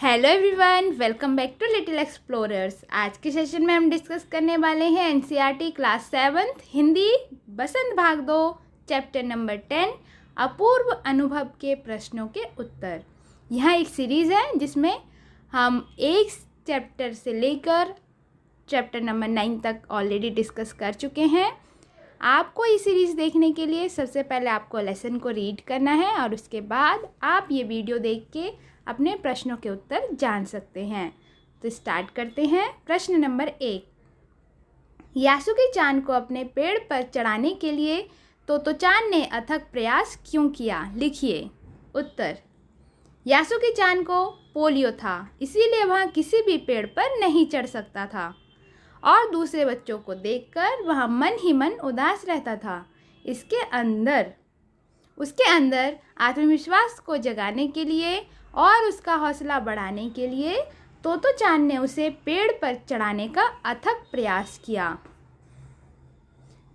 Hello everyone, welcome back to little explorers. आज के session में हम डिस्कस करने वाले हैं एनसीईआरटी क्लास 7 हिंदी बसंत भाग 2 चैप्टर नंबर 10 अपूर्व अनुभव के प्रश्नों के उत्तर। यह एक सीरीज़ है जिसमें हम एक चैप्टर से लेकर चैप्टर नंबर 9 तक ऑलरेडी डिस्कस कर चुके हैं। आपको ये सीरीज़ देखने के लिए सबसे पहले आपको लेसन को रीड करना है और उसके बाद आप ये वीडियो देख के अपने प्रश्नों के उत्तर जान सकते हैं। तो स्टार्ट करते हैं। प्रश्न नंबर 1, यासुकी चान को अपने पेड़ पर चढ़ाने के लिए तोतो-चान ने अथक प्रयास क्यों किया? लिखिए। उत्तर, यासुकी चान को पोलियो था, इसीलिए वह किसी भी पेड़ पर नहीं चढ़ सकता था और दूसरे बच्चों को देखकर वह मन ही मन उदास रहता था। उसके अंदर आत्मविश्वास को जगाने के लिए और उसका हौसला बढ़ाने के लिए तोतो-चान ने उसे पेड़ पर चढ़ाने का अथक प्रयास किया।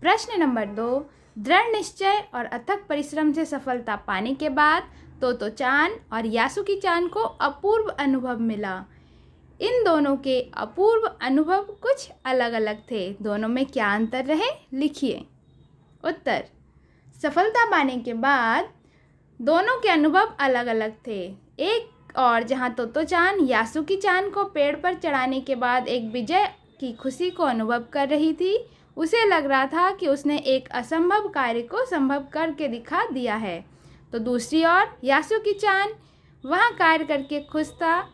प्रश्न नंबर 2, दृढ़ निश्चय और अथक परिश्रम से सफलता पाने के बाद तोतो-चान और यासुकी चान को अपूर्व अनुभव मिला। इन दोनों के अपूर्व अनुभव कुछ अलग अलग थे। दोनों में क्या अंतर रहे? लिखिए। उत्तर, सफलता पाने के बाद दोनों के अनुभव अलग अलग थे। एक और जहां तोतो-चान यासुकी चान को पेड़ पर चढ़ाने के बाद एक विजय की खुशी को अनुभव कर रही थी, उसे लग रहा था कि उसने एक असंभव कार्य को संभव करके दिखा दिया है, तो दूसरी ओर यासुकी चान वह कार्य करके खुश था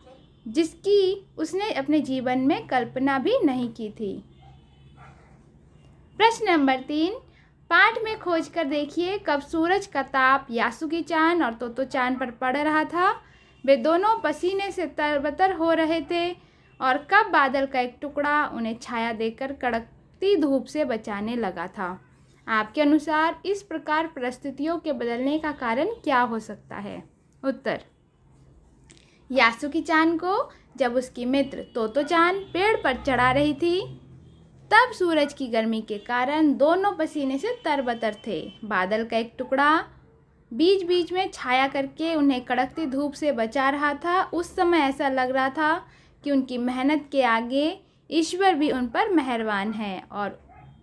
जिसकी उसने अपने जीवन में कल्पना भी नहीं की थी। प्रश्न नंबर 3, पाठ में खोज कर देखिए कब सूरज का ताप यासुकी चान और तोतो-चान पर पड़ रहा था। वे दोनों पसीने से तरबतर हो रहे थे और कब बादल का एक टुकड़ा उन्हें छाया देकर कड़कती धूप से बचाने लगा था। आपके अनुसार इस प्रकार परिस्थितियों के बदलने का कारण क्या हो सकता है? उत्तर, यासुकी चान को जब उसकी मित्र तोतो-चान पेड़ पर चढ़ा रही थी तब सूरज की गर्मी के कारण दोनों पसीने से तरबतर थे। बादल का एक टुकड़ा बीच बीच में छाया करके उन्हें कड़कती धूप से बचा रहा था। उस समय ऐसा लग रहा था कि उनकी मेहनत के आगे ईश्वर भी उन पर मेहरबान है और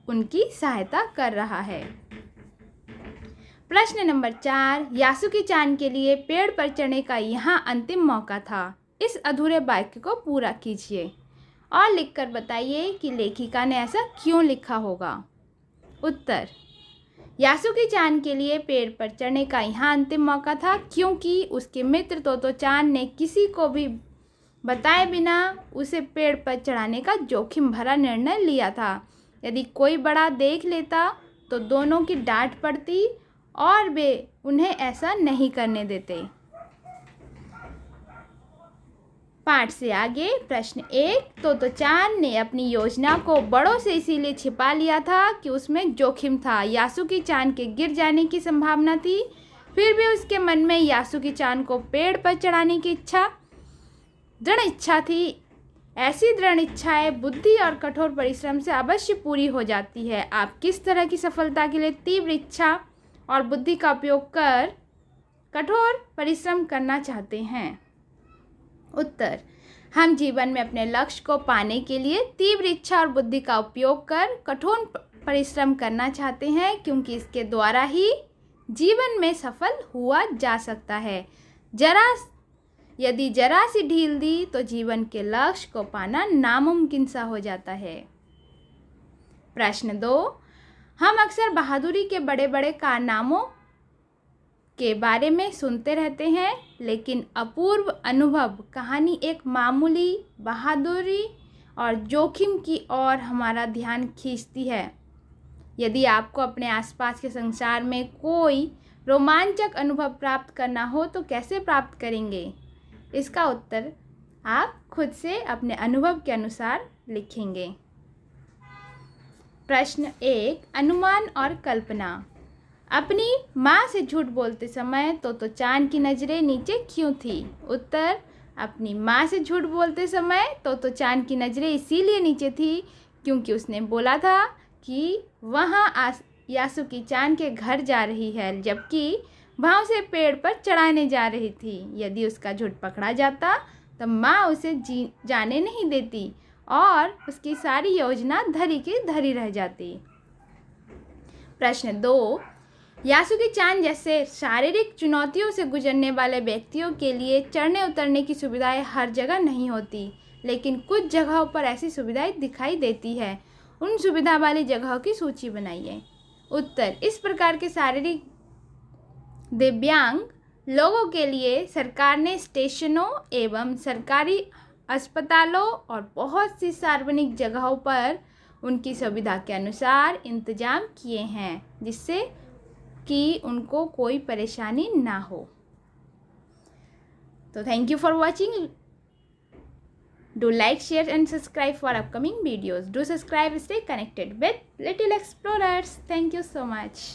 उनकी सहायता कर रहा है। प्रश्न नंबर 4, यासुकी चान के लिए पेड़ पर चढ़ने का यहाँ अंतिम मौका था। इस अधूरे वाक्य को पूरा कीजिए और लिखकर बताइए कि लेखिका ने ऐसा क्यों लिखा होगा। उत्तर, यासुकी चान के लिए पेड़ पर चढ़ने का यहाँ अंतिम मौका था क्योंकि उसके मित्र तोतो-चान ने किसी को भी बताए बिना उसे पेड़ पर चढ़ाने का जोखिम भरा निर्णय लिया था। यदि कोई बड़ा देख लेता तो दोनों की डांट पड़ती और वे उन्हें ऐसा नहीं करने देते। पाठ से आगे। प्रश्न 1, तोतो-चान ने अपनी योजना को बड़ों से इसीलिए छिपा लिया था कि उसमें जोखिम था। यासुकी चान के गिर जाने की संभावना थी, फिर भी उसके मन में यासुकी चान को पेड़ पर चढ़ाने की दृढ़ इच्छा थी। ऐसी दृढ़ इच्छाएं बुद्धि और कठोर परिश्रम से अवश्य पूरी हो जाती है। आप किस तरह की सफलता के लिए तीव्र इच्छा और बुद्धि का उपयोग कर कठोर परिश्रम करना चाहते हैं? उत्तर, हम जीवन में अपने लक्ष्य को पाने के लिए तीव्र इच्छा और बुद्धि का उपयोग कर कठोर परिश्रम करना चाहते हैं क्योंकि इसके द्वारा ही जीवन में सफल हुआ जा सकता है। यदि जरा सी ढील दी तो जीवन के लक्ष्य को पाना नामुमकिन सा हो जाता है। प्रश्न 2, हम अक्सर बहादुरी के बड़े बड़े कारनामों के बारे में सुनते रहते हैं, लेकिन अपूर्व अनुभव कहानी एक मामूली बहादुरी और जोखिम की ओर हमारा ध्यान खींचती है। यदि आपको अपने आसपास के संसार में कोई रोमांचक अनुभव प्राप्त करना हो तो कैसे प्राप्त करेंगे? इसका उत्तर आप खुद से अपने अनुभव के अनुसार लिखेंगे। प्रश्न 1, अनुमान और कल्पना। अपनी माँ से झूठ बोलते समय तोतो-चान की नज़रें नीचे क्यों थी? उत्तर, अपनी माँ से झूठ बोलते समय तोतो-चान की नज़रें इसीलिए नीचे थी क्योंकि उसने बोला था कि वहाँ यासुकी चान के घर जा रही है, जबकि वहाँ उसे पेड़ पर चढ़ाने जा रही थी। यदि उसका झूठ पकड़ा जाता तब माँ उसे जाने नहीं देती और उसकी सारी योजना धरी की धरी रह जाती। प्रश्न 2, यासुकी चान जैसे शारीरिक चुनौतियों से गुजरने वाले व्यक्तियों के लिए चढ़ने उतरने की सुविधाएं हर जगह नहीं होती, लेकिन कुछ जगहों पर ऐसी सुविधाएं दिखाई देती है। उन सुविधा वाली जगहों की सूची बनाइए। उत्तर, इस प्रकार के शारीरिक दिव्यांग लोगों के लिए सरकार ने स्टेशनों एवं सरकारी अस्पतालों और बहुत सी सार्वजनिक जगहों पर उनकी सुविधा के अनुसार इंतजाम किए हैं, जिससे कि उनको कोई परेशानी ना हो। तो thank you for watching. Do like, share and subscribe for upcoming videos. Do subscribe, stay connected with Little Explorers. Thank you so much.